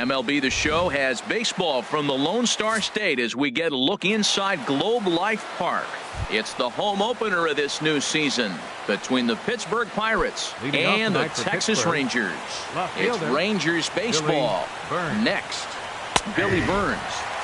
MLB The Show has baseball from the Lone Star State as we get a look inside Globe Life Park. It's the home opener of this new season between the Pittsburgh Pirates and the Texas Rangers. It's Rangers baseball. Next, Billy Burns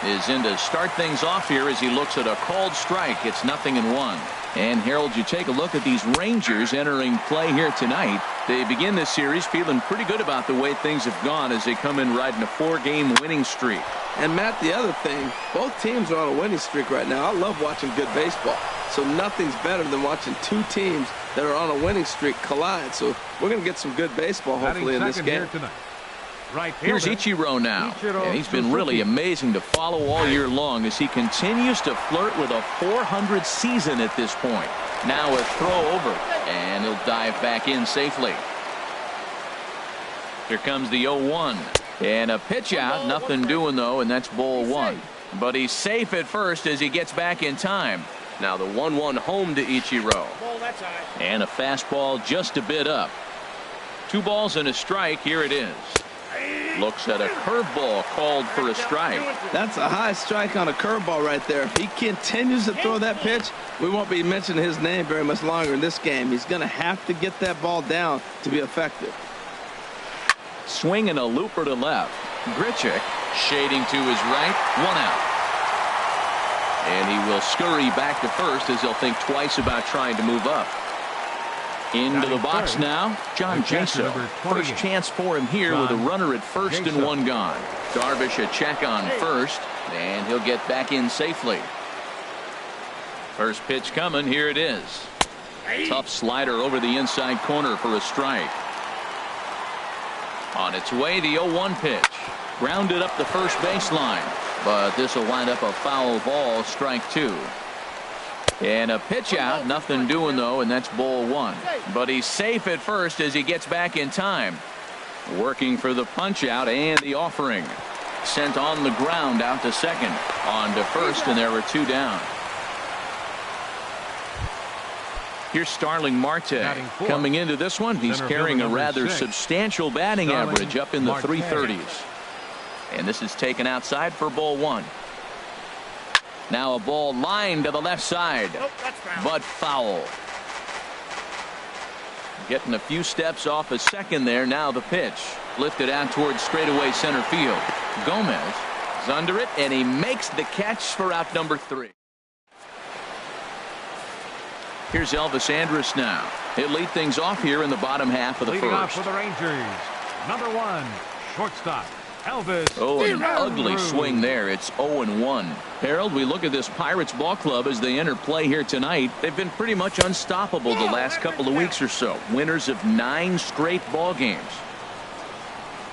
is in to start things off here as he looks at a called strike. It's 0-1. And Harold, you take a look at these Rangers entering play here tonight. They begin this series feeling pretty good about the way things have gone as they come in riding a 4-game winning streak. And Matt, the other thing, both teams are on a winning streak right now. I love watching good baseball. So nothing's better than watching two teams that are on a winning streak collide. So we're going to get some good baseball hopefully in this game. Here's Ichiro now, and he's been really amazing to follow all year long as he continues to flirt with a .400 season at this point. Now a throw over, and he'll dive back in safely. Here comes the 0-1, and a pitch out, nothing doing though, and that's ball 1. But he's safe at first as he gets back in time. Now the 1-1 home to Ichiro, and a fastball just a bit up. 2 balls and a strike. Here it is. Looks at a curveball called for a strike. That's a high strike on a curveball right there. If he continues to throw that pitch, we won't be mentioning his name very much longer in this game. He's going to have to get that ball down to be effective. Swing and a looper to left. Grichuk shading to his right. 1 out. And he will scurry back to first as he'll think twice about trying to move up. Into the box now, John Jaso. First chance for him here with a runner at first and 1 gone. Darvish a check on first, and he'll get back in safely. First pitch coming. Here it is. Tough slider over the inside corner for a strike. On its way, the 0-1 pitch. Grounded up the first baseline, but this will wind up a foul ball, strike 2. And a pitch out, nothing doing though, and that's ball 1. But he's safe at first as he gets back in time. Working for the punch out and the offering. Sent on the ground out to second. On to first, and there were 2 down. Here's Starling Marte. Coming into this one, he's carrying a rather substantial batting average up in the 330s. And this is taken outside for ball 1. Now a ball lined to the left side, but foul. Getting a few steps off a second there. Now the pitch lifted out towards straightaway center field. Gomez is under it, and he makes the catch for out number 3. Here's Elvis Andrus now. He'll lead things off here in the bottom half of the Leading first. off for the Rangers, number 1, shortstop. Elvis. Oh, an ugly swing there. It's 0-1. Harold, we look at this Pirates ball club as they enter play here tonight. They've been pretty much unstoppable the last couple of weeks or so. Winners of 9 straight ball games.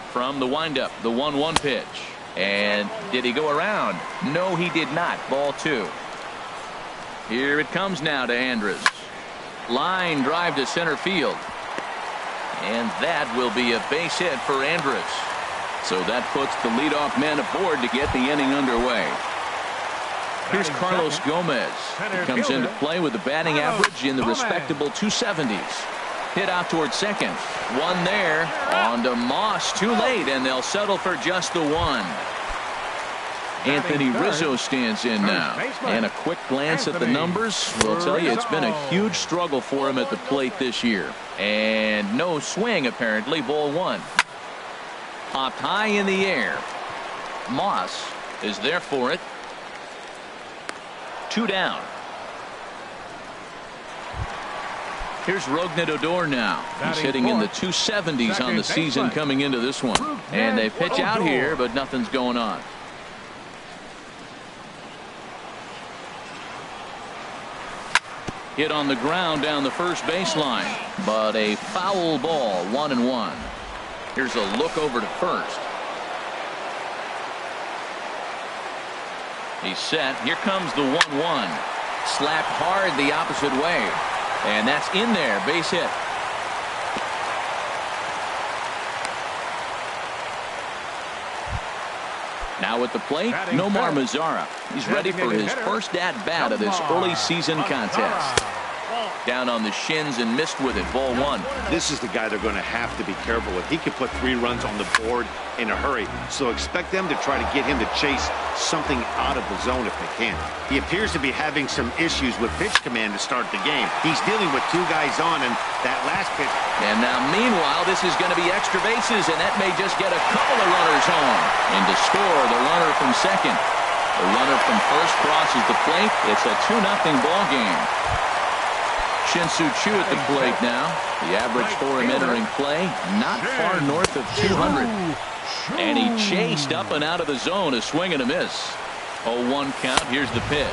From the windup, the 1-1 pitch. And did he go around? No, he did not. Ball 2. Here it comes now to Andrus. Line drive to center field. And that will be a base hit for Andrus. So that puts the leadoff man aboard to get the inning underway. Here's Carlos Gomez. He comes into play with a batting average in the respectable 270s. Hit out towards second. 1 there. On to Moss. Too late, and they'll settle for just the 1. Anthony Rizzo stands in now. And a quick glance at the numbers will tell you it's been a huge struggle for him at the plate this year. And no swing, apparently. Ball 1. Popped high in the air. Moss is there for it. 2 down. Here's Rougned Odor now. He's hitting in the 270s on the season coming into this one. And they pitch out here, but nothing's going on. Hit on the ground down the first baseline, but a foul ball. 1-1. Here's a look over to first. He's set. Here comes the 1-1. Slapped hard the opposite way. And that's in there. Base hit. Now at the plate, Nomar Mazara. He's ready for his first at-bat of this early season contest. Down on the shins and missed with it. Ball one. This is the guy they're going to have to be careful with. He could put 3 runs on the board in a hurry, so expect them to try to get him to chase something out of the zone if they can. He appears to be having some issues with pitch command to start the game. He's dealing with 2 guys on, and that last pitch. And now, meanwhile, this is going to be extra bases, and that may just get a couple of runners home. And to score, the runner from second. The runner from first crosses the plate. It's a 2-0 ball game. Shin-Soo Choo at the plate now. The average for him entering play, not far north of 200. And he chased up and out of the zone, a swing and a miss. 0-1 count. Here's the pitch.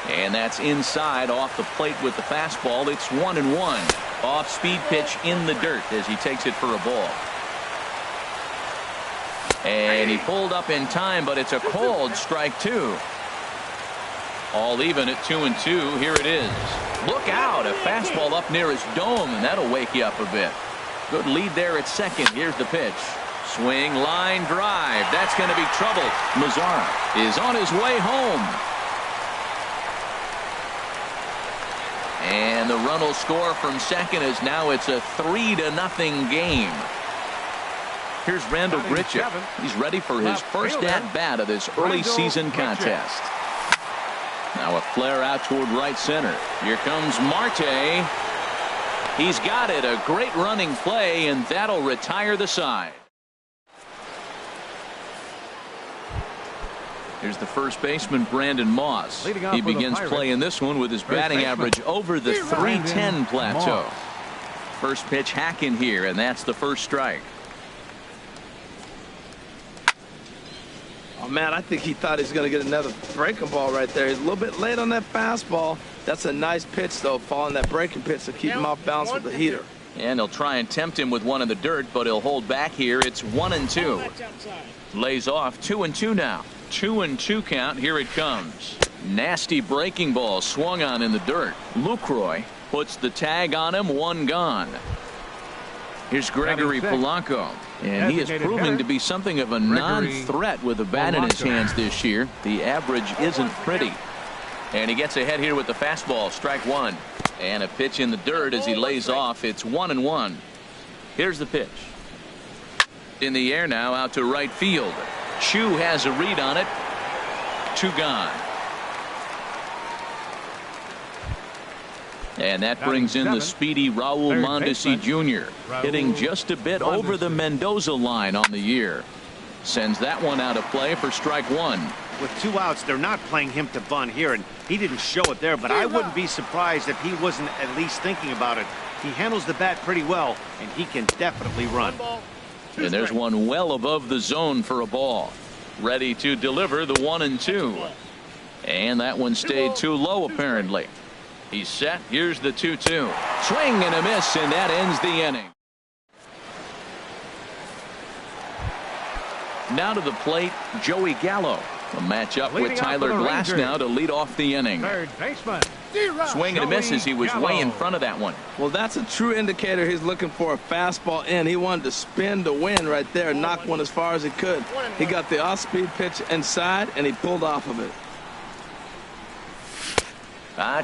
And that's inside off the plate with the fastball. It's 1-1. Off-speed pitch in the dirt as he takes it for a ball. And he pulled up in time, but it's a called strike 2. All even at 2-2. Here it is. Look out, a fastball up near his dome, and that'll wake you up a bit. Good lead there at second. Here's the pitch. Swing, line drive. That's going to be trouble. Mazzara is on his way home. And the run will score from second as now it's a 3-0 game. Here's Randall Grichuk. He's ready for his first at-bat of this early season contest. Now a flare out toward right center. Here comes Marte. He's got it. A great running play, and that'll retire the side. Here's the first baseman, Brandon Moss. He begins play in this one with his batting average over the 310 plateau. First pitch hacking here, and that's the first strike. Oh, man, I think he thought he was going to get another breaking ball right there. He's a little bit late on that fastball. That's a nice pitch, though, following that breaking pitch to keep him off balance with the heater. And he'll try and tempt him with one in the dirt, but he'll hold back here. It's 1-2. Lays off 2-2 now. 2-2 count. Here it comes. Nasty breaking ball swung on in the dirt. Lucroy puts the tag on him. 1 gone. Here's Gregory Polanco, and he is proving to be something of a non-threat with the bat in his hands this year. The average isn't pretty. And he gets ahead here with the fastball. Strike 1. And a pitch in the dirt as he lays off. It's 1-1. Here's the pitch. In the air now out to right field. Choo has a read on it. 2 gone. And that brings in the speedy Raul Mondesi Jr. hitting just a bit over the Mendoza line on the year. Sends that one out of play for strike 1. With 2 outs, they're not playing him to bunt here, and he didn't show it there, but I wouldn't be surprised if he wasn't at least thinking about it. He handles the bat pretty well, and he can definitely run. And there's one well above the zone for a ball. Ready to deliver the 1-2. And that one stayed too low apparently. He's set. Here's the 2-2. Swing and a miss, and that ends the inning. Now to the plate, Joey Gallo. A matchup with Tyler Glasnow to lead off the inning. Third baseman. Swing and a miss as he was way in front of that one. Well, that's a true indicator he's looking for a fastball in. He wanted to spin to win right there, knock one as far as he could. He got the off-speed pitch inside, and he pulled off of it.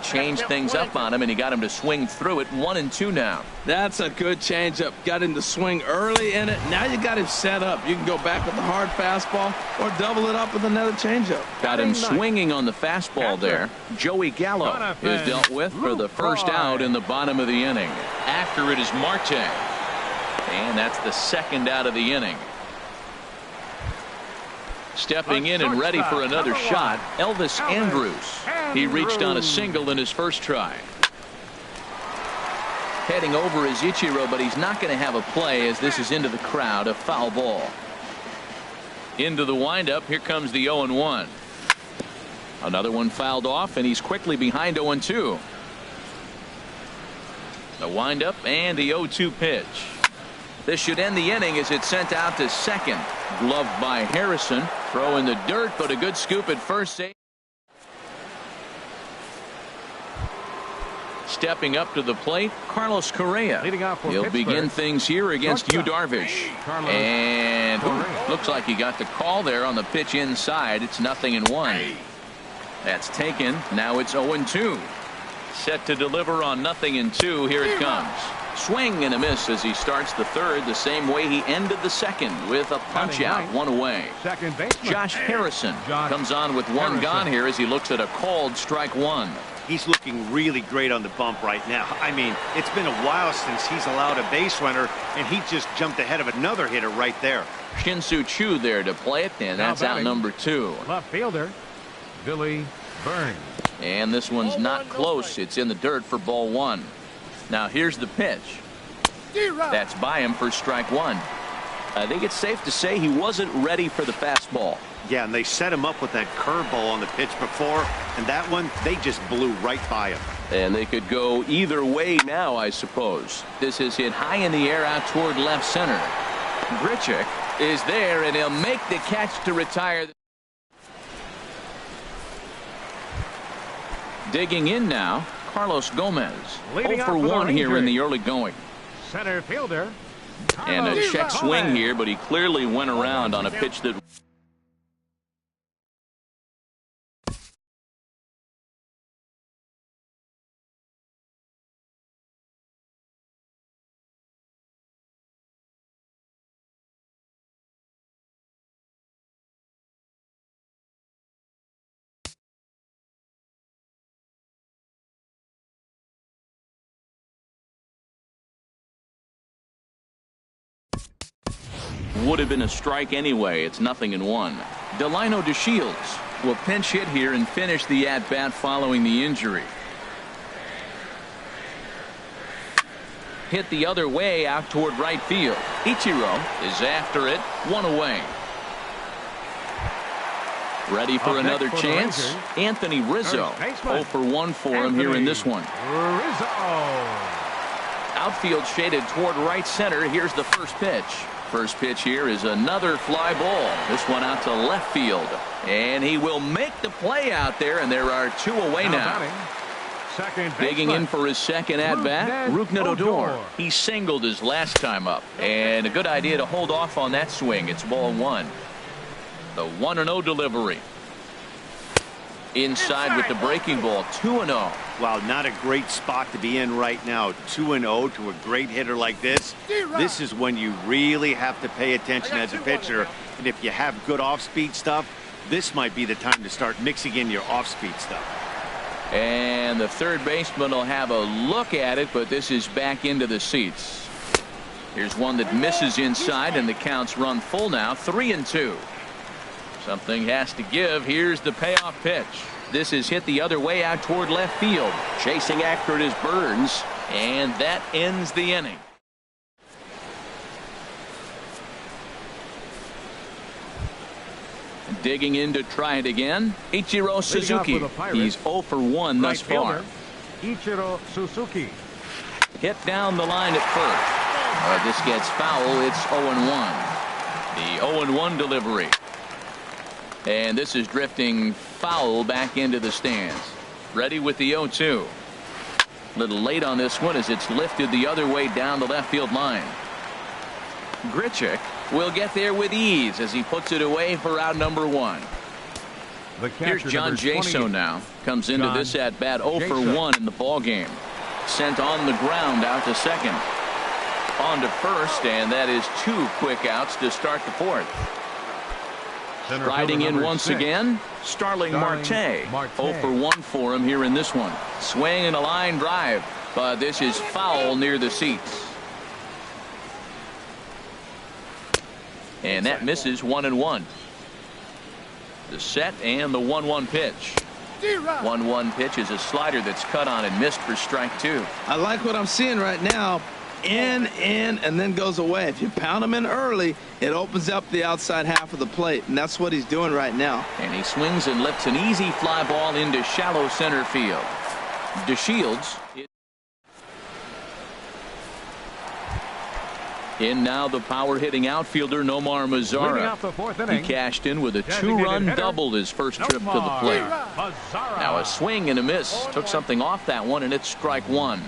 Changed things up on him, and he got him to swing through it. 1-2 now. That's a good changeup. Got him to swing early in it. Now you got him set up. You can go back with the hard fastball or double it up with another changeup. Got him swinging on the fastball there. Joey Gallo is dealt with for the first out in the bottom of the inning. After it is Marte. And that's the second out of the inning. Stepping in and ready for another shot, Elvis Andrus. He reached on a single in his first try. Heading over is Ichiro, but he's not going to have a play as this is into the crowd. A foul ball. Into the windup. Here comes the 0-1. Another one fouled off, and he's quickly behind 0-2. The windup and the 0-2 pitch. This should end the inning as it's sent out to second. Gloved by Harrison. Throw in the dirt, but a good scoop at first. Stepping up to the plate, Carlos Correa. He'll begin things here against Yu Darvish. And looks like he got the call there on the pitch inside. It's 0-1. That's taken. Now it's 0-2. Set to deliver on 0-2. Here it comes. Swing and a miss as he starts the third the same way he ended the second with a punch out, one away. Second baseman. Josh Harrison comes on with one gone here as he looks at a called strike one. He's looking really great on the bump right now. I mean, it's been a while since he's allowed a base runner, and he just jumped ahead of another hitter right there. Shin-Soo Choo there to play it, and that's out number 2. Left fielder, Billy Burns. And this one's not close. It's in the dirt for ball 1. Now here's the pitch. That's by him for strike 1. I think it's safe to say he wasn't ready for the fastball. Yeah, and they set him up with that curveball on the pitch before, and that one, they just blew right by him. And they could go either way now, I suppose. This is hit high in the air out toward left center. Grichuk is there, and he'll make the catch to retire. Digging in now, Carlos Gomez. 0 for 1 here in the early going. Center fielder. And a check swing here, but he clearly went around on a pitch that. Would have been a strike anyway. It's 0-1. Delino DeShields will pinch hit here and finish the at-bat following the injury. Hit the other way out toward right field. Ichiro is after it. 1 away. Ready for another chance. Anthony Rizzo. 0 for 1 for him here in this one. Rizzo. Outfield shaded toward right center. Here's the first pitch. First pitch here is another fly ball. This one out to left field. And he will make the play out there, and there are 2 away now. Digging in for his second at-bat, Rougned Odor. He singled his last time up. And a good idea to hold off on that swing. It's ball 1. The 1-0 delivery. Inside with the breaking ball, 2-0. Wow, not a great spot to be in right now. 2-0 to a great hitter like this. This is when you really have to pay attention as a pitcher. And if you have good off-speed stuff, this might be the time to start mixing in your off-speed stuff. And the third baseman will have a look at it, but this is back into the seats. Here's one that misses inside, and the count's run full now, 3-2. Something has to give. Here's the payoff pitch. This is hit the other way out toward left field. Chasing after it is Burns, and that ends the inning. Digging in to try it again, Ichiro Suzuki. He's 0 for 1 thus far. Ichiro Suzuki. Hit down the line at first. This gets foul. It's 0-1. The 0-1 delivery. And this is drifting foul back into the stands. Ready with the 0-2. Little late on this one as it's lifted the other way down the left field line. Grichuk will get there with ease as he puts it away for out number 1. Here's John Jaso now. Comes into this at bat 0 for 1 in the ball game. Sent on the ground out to second. On to first, and that is 2 quick outs to start the 4th. Riding in once again, Starling Marte. 0 for 1 for him here in this one. Swing and a line drive, but this is foul near the seats. And that misses 1-1. The set and the 1-1 pitch. 1-1 pitch is a slider that's cut on and missed for strike 2. I like what I'm seeing right now. In, and then goes away. If you pound him in early, it opens up the outside half of the plate, and that's what he's doing right now. And he swings and lifts an easy fly ball into shallow center field. DeShields. In now the power-hitting outfielder Nomar Mazara. He cashed in with a 2-run double his first trip to the plate. Now a swing and a miss. Took something off that one, and it's strike 1.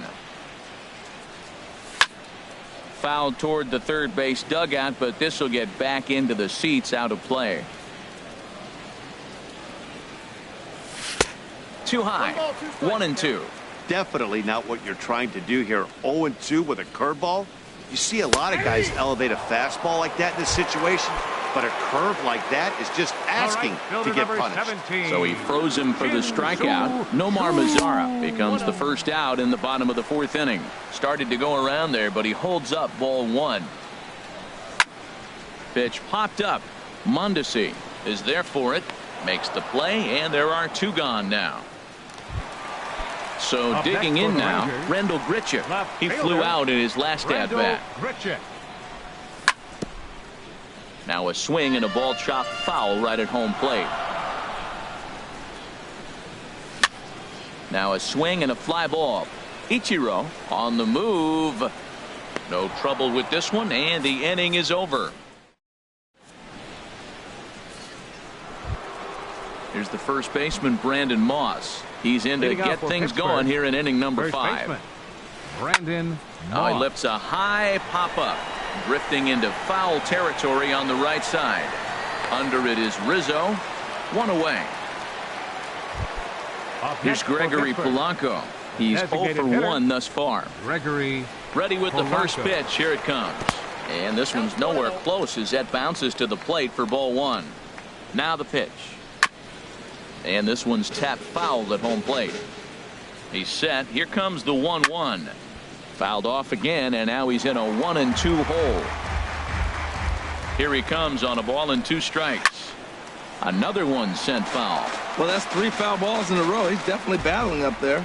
Fouled toward the third base dugout, but this will get back into the seats out of play. Too high. 1-2. definitely not what you're trying to do here. 0-2 with a curveball. You see a lot of guys elevate a fastball like that in this situation, but a curve like that is just asking to get punished. 17. So he froze him for the strikeout. Nomar Mazara becomes the first out in the bottom of the 4th inning. Started to go around there, but he holds up ball 1. Pitch popped up. Mondesi is there for it. Makes the play, and there are 2 gone now. So Up digging next in for the now, Rangers, Rendell Gritchick. left He fielder, flew out in his last at-bat. Gritchick. Now a swing and a ball chopped foul right at home plate. Now a swing and a fly ball. Ichiro on the move. No trouble with this one, and the inning is over. Here's the first baseman, Brandon Moss. He's in to Leading get off for things Pittsburgh, going here in inning number first 5. baseman, Brandon Now he Moss. lifts a high pop-up, drifting into foul territory on the right side. Under it is Rizzo. 1 away. Up Here's next for Gregory Pittsburgh, Polanco. He's 0 Designated for hitter. 1 thus far. Gregory Ready with the first Polanco. pitch. Here it comes. And this one's nowhere close as that bounces to the plate for ball 1. Now the pitch. And this one's tapped foul at home plate. He's set. Here comes the 1-1. Fouled off again, and now he's in a 1-2 hole. Here he comes on a ball and 2 strikes. Another one sent foul. Well, that's 3 foul balls in a row. He's definitely battling up there.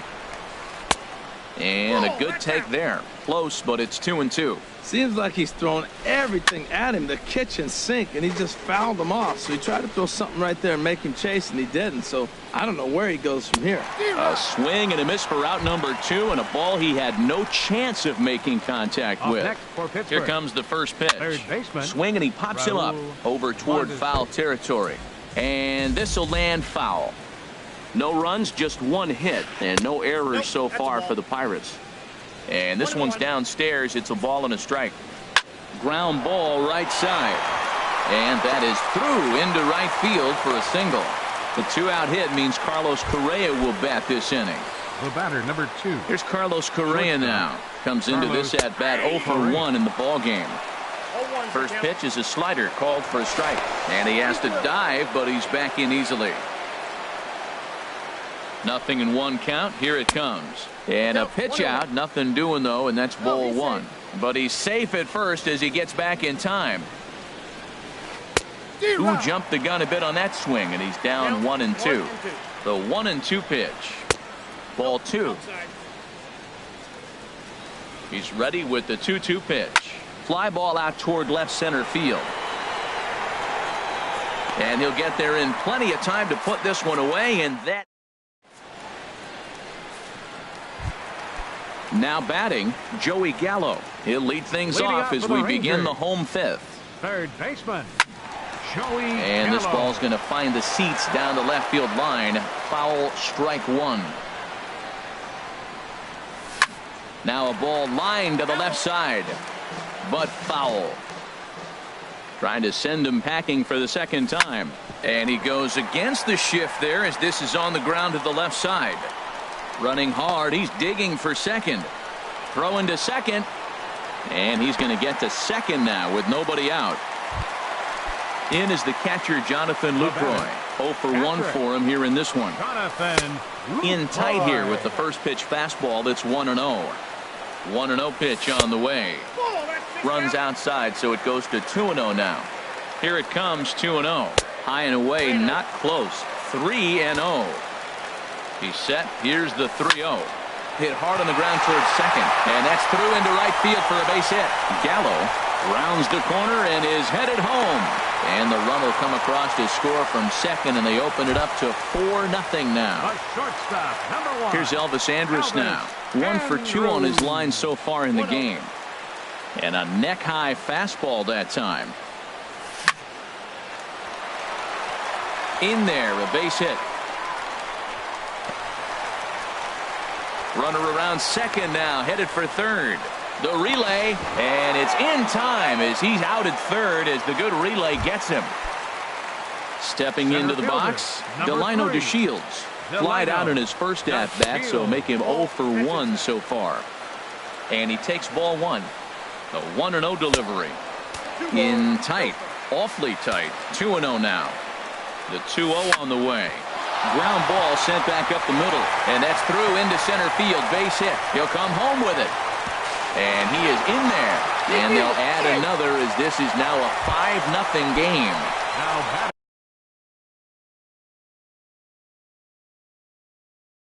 And a good take there. Close, but it's 2-2. Seems like he's thrown everything at him, the kitchen sink, and he just fouled them off. So he tried to throw something right there and make him chase, and he didn't. So I don't know where he goes from here. A swing and a miss for out number 2, and a ball he had no chance of making contact Up with. next for Pittsburgh, Here comes the first pitch. third baseman, Swing, and he pops him up Raul over toward Mondesi. foul territory. And this will land foul. No runs, just 1 hit, and no errors so far for the Pirates. And this one's downstairs. It's a ball and a strike. Ground ball right side. And that is through into right field for a single. The 2-out hit means Carlos Correa will bat this inning. the batter, number 2. Here's Carlos Correa now. Comes into this at-bat 0 for 1 in the ball game. First pitch is a slider called for a strike. And he has to dive, but he's back in easily. 0-1 count. Here it comes. And a pitch out. Nothing doing, though, and that's ball 1. But he's safe at first as he gets back in time. Who jumped the gun a bit on that swing, and he's down 1-2. The 1-2 pitch. Ball 2. He's ready with the 2-2 pitch. Fly ball out toward left center field. And he'll get there in plenty of time to put this one away, and that. Now batting, Joey Gallo. He'll lead things Leading off off as for we the begin Rangers, the home 5th. Third baseman, Joey And this Gallo. ball's going to find the seats down the left field line. Foul, strike 1. Now a ball lined to the left side, but foul. Trying to send him packing for the second time. And he goes against the shift there as this is on the ground to the left side. Running hard. He's digging for second. Throwing to second. And he's going to get to second now with nobody out. In is the catcher, Jonathan Lucroy. 0 for 1 for him here in this one. Jonathan In tight here Lucroy. with the first pitch fastball. That's 1-0. 1-0 pitch on the way. Runs outside, so it goes to 2-0 now. Here it comes, 2-0. High and away, not close. 3-0. He's set. Here's the 3-0. Hit hard on the ground towards second. And that's through into right field for a base hit. Gallo rounds the corner and is headed home. And the run will come across to score from second, and they open it up to 4-0 now. The shortstop, number 1. Here's Elvis Andrus now. 1 for 2 on his line so far in the game. And a neck-high fastball that time. In there, a base hit. Runner around second now, headed for third. The relay, and it's in time as he's out at third as the good relay gets him. Stepping Center into the fielder, box, number Delino 3, DeShields. flied out in his first at-bat, so make him 0 for 1 so far. And he takes ball one. The 1-0 delivery. In tight. Awfully tight. 2-0 now. The 2-0 on the way. Ground ball sent back up the middle. And that's through into center field. Base hit. He'll come home with it. And he is in there. And they'll add another as this is now a 5-0 game. Now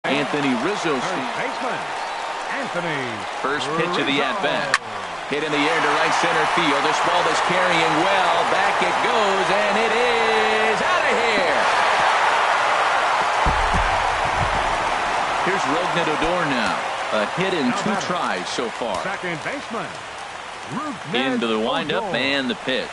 Anthony Rizzo. baseman Anthony. First pitch of the at-bat. Hit in the air to right center field. This ball is carrying well. Back it goes, and it is out of here. Here's Rougned Odor now. A hit in 2 tries so far. Second baseman Into the windup and the pitch.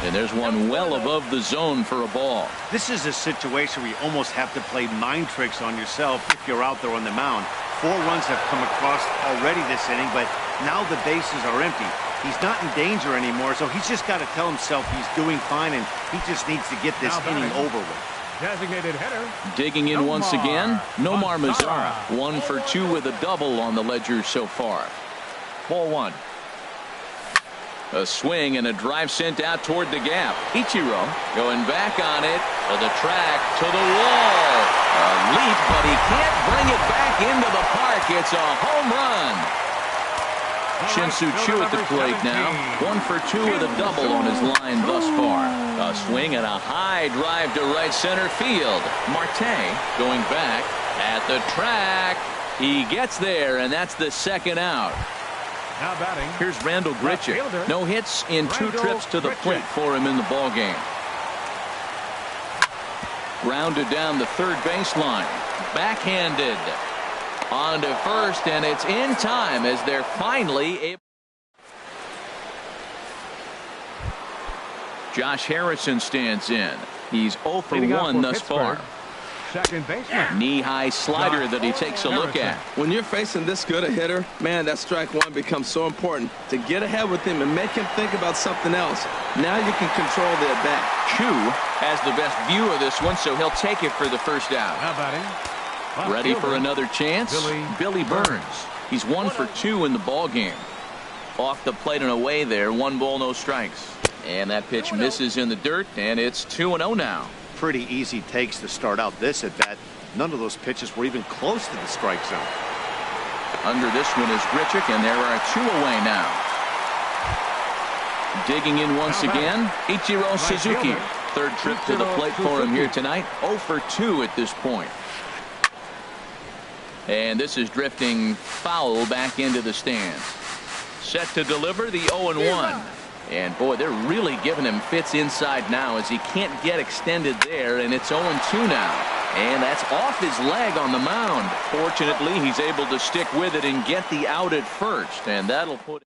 And there's one well above the zone for a ball. This is a situation where you almost have to play mind tricks on yourself if you're out there on the mound. 4 runs have come across already this inning, but now the bases are empty. He's not in danger anymore, so he's just got to tell himself he's doing fine, and he just needs to get this inning over with. Designated hitter. Digging in once again, Nomar Mazara. 1 for 2 with a double on the ledger so far. Ball 1. A swing and a drive sent out toward the gap. Ichiro going back on it to the track, to the wall. A leap, but he can't bring it back into the park. It's a home run. Shin-Soo Choo at the plate now. 1 for 2 with a double on his line thus far. A swing and a high drive to right center field. Marte going back at the track. He gets there, and that's the second out. Now batting. Here's Randall Grichuk. No hits in 2 trips to the plate for him in the ball game. Grounded down the third baseline. Backhanded. On to first, and it's in time as they're finally able. Josh Harrison stands in. He's 0 for 1 thus far. Second baseman. Knee-high slider that he takes a look at. When you're facing this good a hitter, man, that strike one becomes so important. To get ahead with him and make him think about something else. Now you can control the at-bat. Choo has the best view of this one, so he'll take it for the first out. Now batting. Ready for another chance? Billy Burns. He's 1 for 2 in the ball game. Off the plate and away there. 1 ball, no strikes. And that pitch misses in the dirt, and it's 2-0 now. Pretty easy takes to start out this at bat. None of those pitches were even close to the strike zone. Under this one is Grichuk, and there are 2 away now. Digging in once again, Ichiro Suzuki. Third trip to the plate for him here tonight. 0 for 2 at this point. And this is drifting foul back into the stands. Set to deliver the 0-1. And boy, they're really giving him fits inside now as he can't get extended there, and it's 0-2 now. And that's off his leg on the mound. Fortunately, he's able to stick with it and get the out at first, and that'll put.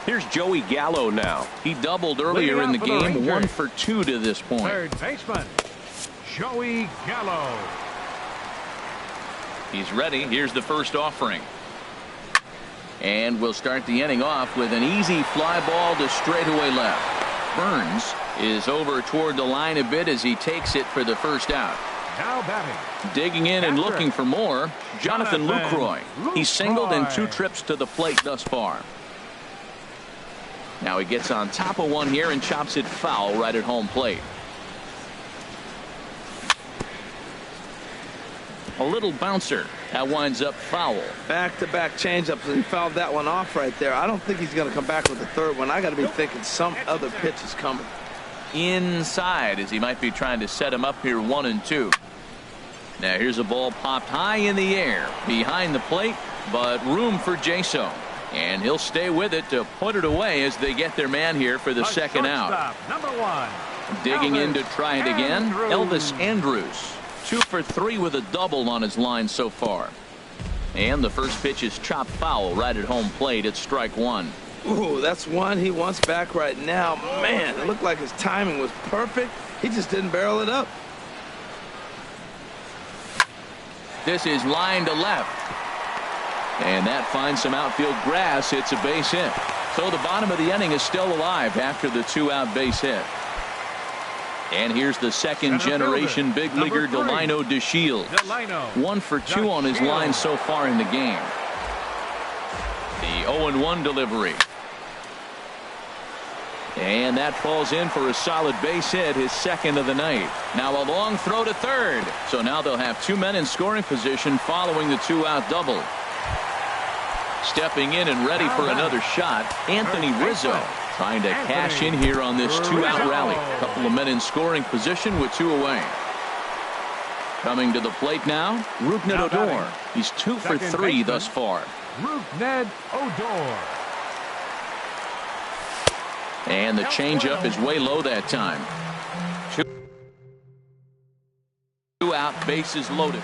Here's Joey Gallo now. He doubled earlier in the game. 1 for 2 to this point. Third baseman Joey Gallo. He's ready. Here's the first offering. And we'll start the inning off with an easy fly ball to straightaway left. Burns is over toward the line a bit as he takes it for the first out. Now batting. Digging in and looking for more, Jonathan Lucroy. He's singled in 2 trips to the plate thus far. Now he gets on top of one here and chops it foul right at home plate. A little bouncer. That winds up foul. Back-to-back changeups, and he fouled that one off right there. I don't think he's going to come back with the third one. I got to be thinking some other pitch is coming. Inside as he might be trying to set him up here 1-2. Now here's a ball popped high in the air behind the plate, but room for Jaso. And he'll stay with it to put it away as they get their man here for the second out. Number 1. Digging in to try it again, Elvis Andrus. 2 for 3 with a double on his line so far. And the first pitch is chopped foul right at home plate. It's strike 1. Ooh, that's one he wants back right now. Man, it looked like his timing was perfect. He just didn't barrel it up. This is line to left. And that finds some outfield grass. It's a base hit. So the bottom of the inning is still alive after the 2-out base hit. And here's the second generation big leaguer Delino DeShields. 1 for 2 on his line so far in the game. The 0-1 delivery. And that falls in for a solid base hit, his second of the night. Now a long throw to third. So now they'll have 2 men in scoring position following the 2-out double. Stepping in and ready for another shot, Anthony Rizzo. Trying to cash in here on this 2-out rally. A couple of men in scoring position with 2 away. Coming to the plate now, Rougned Odor. He's 2 for 3 thus far. Rougned Odor. And the changeup is way low that time. 2 out, bases loaded.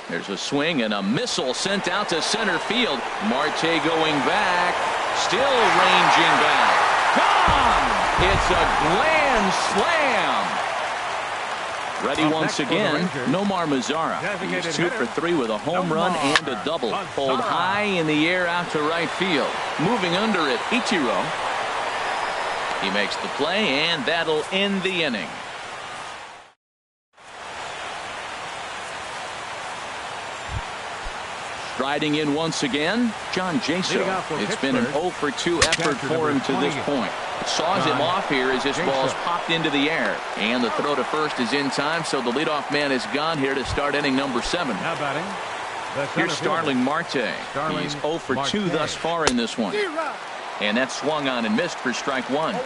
There's a swing and a missile sent out to center field. Marte going back, still ranging back. Gone! It's a grand slam. Ready once again, Nomar Mazara. He's 2 for 3 with a home run and a double. Pulled high in the air out to right field. Moving under it, Ichiro. He makes the play, and that'll end the inning. Striding in once again, John Jaso. It's been an 0 for 2 effort for him to this point. Saws him off here as this ball's popped into the air. And the throw to first is in time, so the leadoff man is gone here to start inning number 7. Now batting, here's Starling Marte. He's 0 for 2 thus far in this one. And that's swung on and missed for strike 1.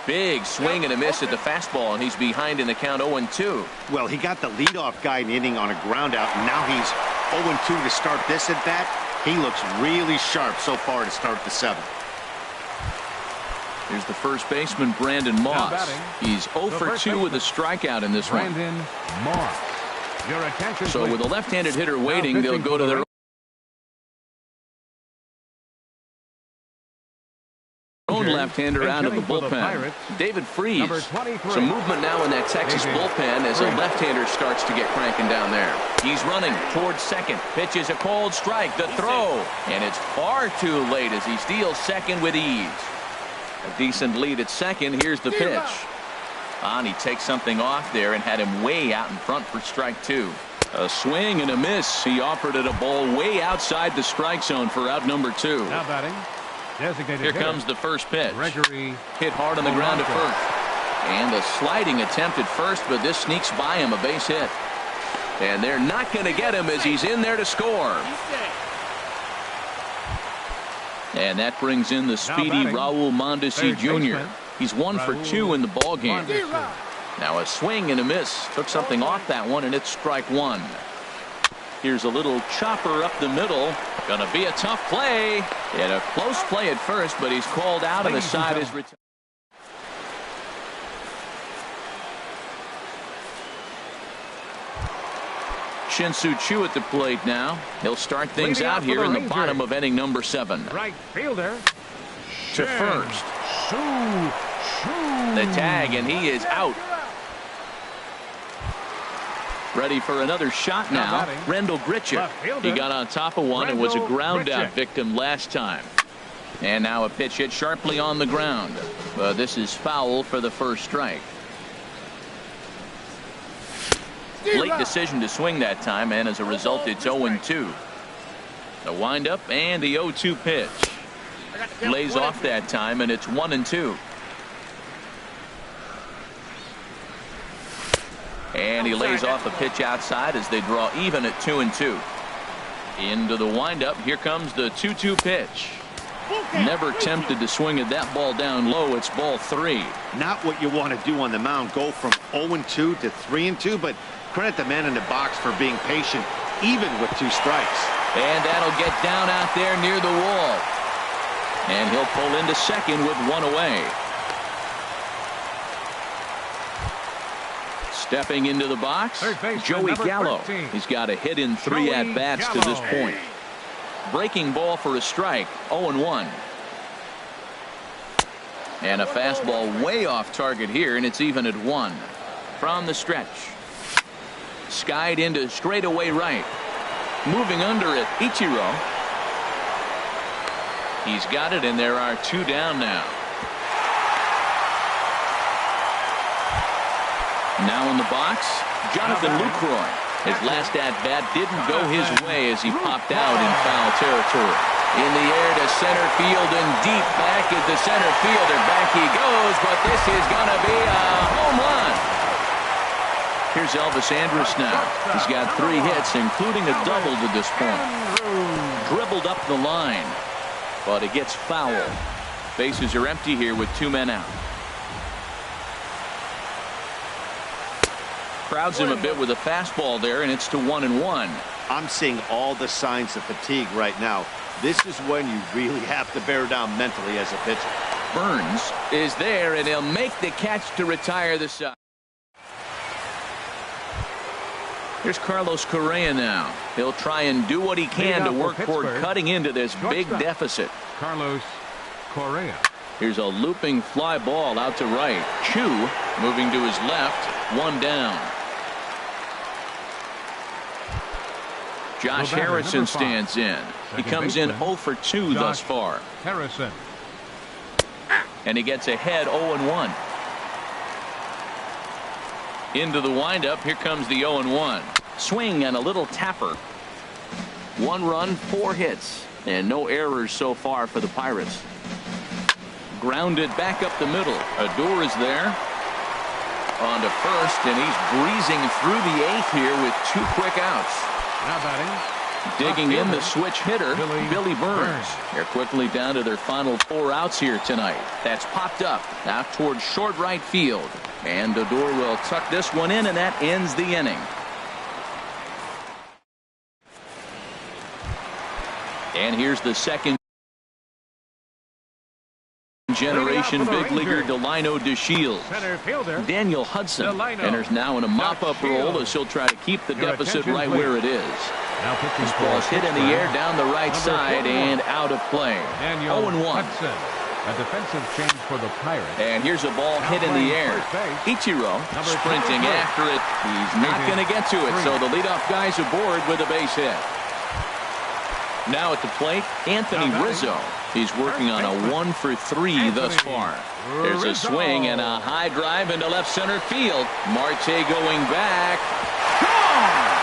Big swing and a miss at the fastball, and he's behind in the count 0-2. Well, he got the leadoff guy in the inning on a ground out, and now he's 0-2 to start this at bat. He looks really sharp so far to start the 7th. Here's the first baseman, Brandon Moss. He's 0 for 2 with a strikeout in this one. Brandon Moss. Your attention, so with a left-handed hitter waiting, they'll go to their own left-hander out of the bullpen. David Freese. Some movement now in that Texas bullpen as a left-hander starts to get cranking down there. He's running towards second. Pitches a cold strike. The throw. And it's far too late as he steals second with ease. A decent lead at second. Here's the pitch. And he takes something off there and had him way out in front for strike 2. A swing and a miss. He offered it a ball way outside the strike zone for out number 2. Now batting. Here comes the first pitch. Gregory hit hard on the ground at first. And a sliding attempt at first, but this sneaks by him, a base hit. And they're not going to get him as he's in there to score. And that brings in the speedy Raul Mondesi Jr. He's 1 for 2 in the ball game. Now a swing and a miss. Took something off that one, and it's strike 1. Here's a little chopper up the middle. Gonna be a tough play. And a close play at first, but he's called out and the side is retired. Shin-Soo Choo at the plate now. He'll start things out here in the bottom of inning number 7. Right fielder. To first. The tag, and he is out. Ready for another shot now. Rendell Grichuk. He got on top of one and was a ground out victim last time. And now a pitch hit sharply on the ground. This is foul for the first strike. Late decision to swing that time, and as a result it's 0-2. The windup and the 0-2 pitch. Lays off that time, and it's 1-2. And he lays off a pitch outside as they draw even at 2-2. Into the windup. Here comes the 2-2 pitch. Never tempted to swing at that ball down low. It's ball 3. Not what you want to do on the mound. Go from 0-2 to 3-2, but credit the man in the box for being patient even with 2 strikes. And that'll get down out there near the wall. And he'll pull into second with 1 away. Stepping into the box, Joey Gallo. He's got a hit in 3 at-bats to this point. Breaking ball for a strike, 0-1. And a fastball way off target here, and it's even at 1. From the stretch. Skied into straightaway right. Moving under it, Ichiro. He's got it, and there are 2 down now. Now in the box, Jonathan Lucroy. His last at-bat didn't go his way as he popped out in foul territory. In the air to center field and deep back is the center fielder. Back he goes, but this is going to be a home run. Here's Elvis Andrus now. He's got 3 hits, including a double to this point. Dribbled up the line, but it gets foul. Bases are empty here with 2 men out. Crowds him a bit with a fastball there, and it's to 1-1. I'm seeing all the signs of fatigue right now. This is when you really have to bear down mentally as a pitcher. Burns is there, and he'll make the catch to retire the side. Here's Carlos Correa now. He'll try and do what he can to work toward cutting into this big deficit. Carlos Correa. Here's a looping fly ball out to right. Chu moving to his left. 1 down. Josh Harrison stands in. He comes in 0 for 2 thus far. Harrison. And he gets ahead 0-1. Into the windup. Here comes the 0-1. Swing and a little tapper. 1 run, 4 hits, and no errors so far for the Pirates. Grounded back up the middle. Adore is there. On to first, and he's breezing through the 8th here with 2 quick outs. Now batting. Digging in the switch hitter, Billy Burns. They're quickly down to their final 4 outs here tonight. That's popped up out towards short right field. And Adore will tuck this one in, and that ends the inning. And here's the second generation big leaguer Delino DeShields. Daniel Hudson enters now in a mop-up role as he'll try to keep the deficit right where it is. This ball's hit in the air down the right side and out of play. 0-1. A defensive change for the Pirates. And here's a ball hit in the air. Ichiro sprinting after it. He's not going to get to it, so the leadoff guy's aboard with a base hit. Now at the plate, Anthony Rizzo. He's working on a 1 for 3 thus far. There's a swing and a high drive into left center field. Marte going back. Gone!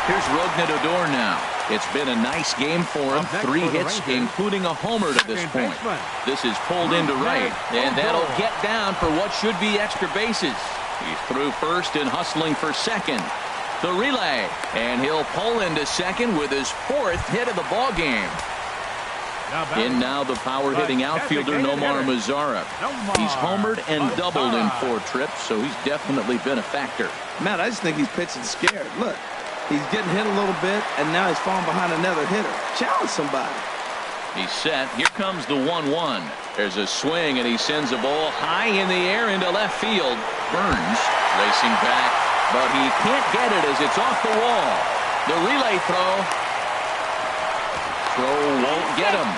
Here's Rougned Odor now. It's been a nice game for him. 3 hits, including a homer to this point. This is pulled into right, and that'll get down for what should be extra bases. He's through first and hustling for second. The relay, and he'll pull into second with his 4th hit of the ball game. In now the power-hitting outfielder Nomar Mazara. He's homered and doubled in 4 trips, so he's definitely been a factor. Matt, I just think he's pitching scared. Look, he's getting hit a little bit, and now he's falling behind another hitter. Challenge somebody. He's set. Here comes the 1-1. There's a swing, and he sends a ball high in the air into left field. Burns racing back, but he can't get it as it's off the wall. The relay throw. Throw won't get him.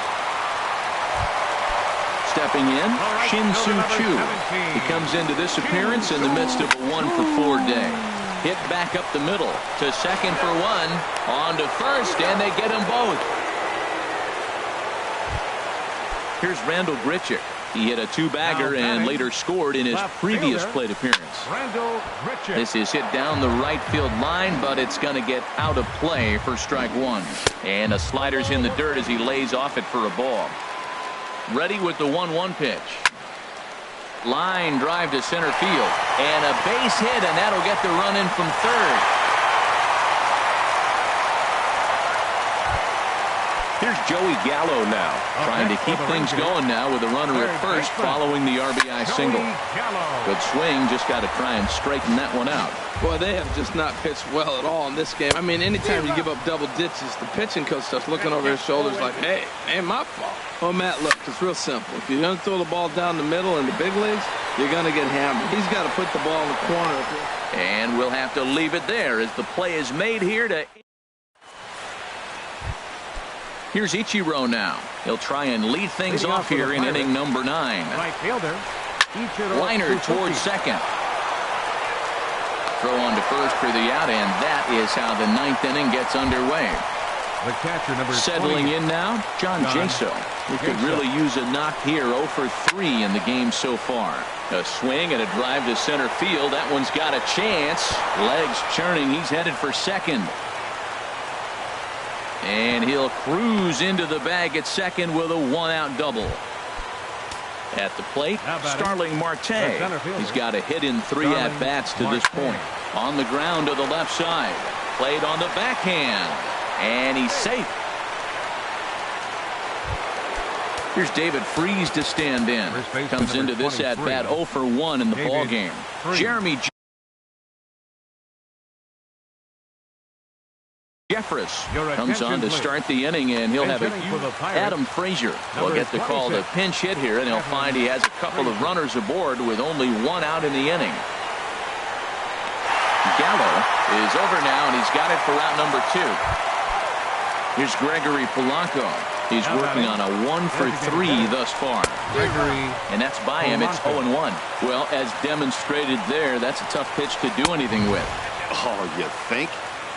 Stepping in, Shin-Soo Choo. He comes into this appearance in the midst of a 1 for 4 day. Hit back up the middle to second for 1. On to first, and they get them both. Here's Randall Grichuk. He hit a 2-bagger and later scored in his previous plate appearance. This is hit down the right field line, but it's going to get out of play for strike 1. And a slider's in the dirt as he lays off it for a ball. Ready with the 1-1 pitch. Line drive to center field. And a base hit, and that'll get the run in from third. Here's Joey Gallo now, trying to keep things going now with a runner at first following the RBI single. Good swing, just got to try and straighten that one out. Boy, they have just not pitched well at all in this game. I mean, anytime you give up double ditches, the pitching coach starts looking over his shoulders like, hey, ain't my fault. Well, Matt, look, it's real simple. If you're going to throw the ball down the middle in the big leagues, you're going to get hammered. He's got to put the ball in the corner. And we'll have to leave it there as the play is made here to... Here's Ichiro now. He'll try and lead things off here in inning number 9. Right fielder. Liner towards second. Throw on to first for the out, and that is how the 9th inning gets underway. The catcher, number Settling 20. in now, John Jaso. He could really use a knock here. 0 for 3 in the game so far. A swing and a drive to center field. That one's got a chance. Legs churning. He's headed for second. And he'll cruise into the bag at second with a 1-out double. At the plate, Starling Marte. He's got a hit in 3 at-bats to this point. On the ground to the left side. Played on the backhand. And he's safe. Here's David Freese to stand in. Comes into this at-bat 0 for 1 in the ball game. Jeremy Jeffress comes on to start the inning, and he'll have Adam Frazier will get the call to pinch hit here, and he'll find he has a couple of runners aboard with only 1 out in the inning. Gallo is over now, and he's got it for out number 2. Here's Gregory Polanco. He's working on a 1 for 3 thus far. And that's by him. It's 0-1. Well, as demonstrated there, that's a tough pitch to do anything with. Oh, you think?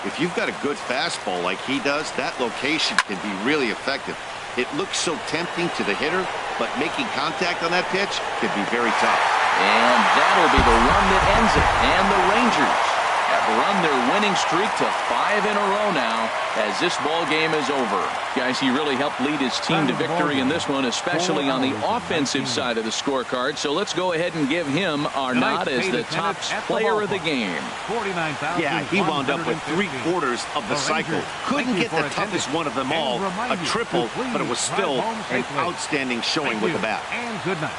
If you've got a good fastball like he does, that location can be really effective. It looks so tempting to the hitter, but making contact on that pitch can be very tough. And that'll be the run that ends it. And the Rangers have run their winning streak to 5 in a row now as this ball game is over. Guys, he really helped lead his team to victory in this one, especially on the offensive side of the scorecard. So let's go ahead and give him our nod as the top player of the game. Yeah, he wound up with 3/4 of the cycle. Couldn't get the toughest one of them all, a triple, but it was still an outstanding showing with the bat. And good night.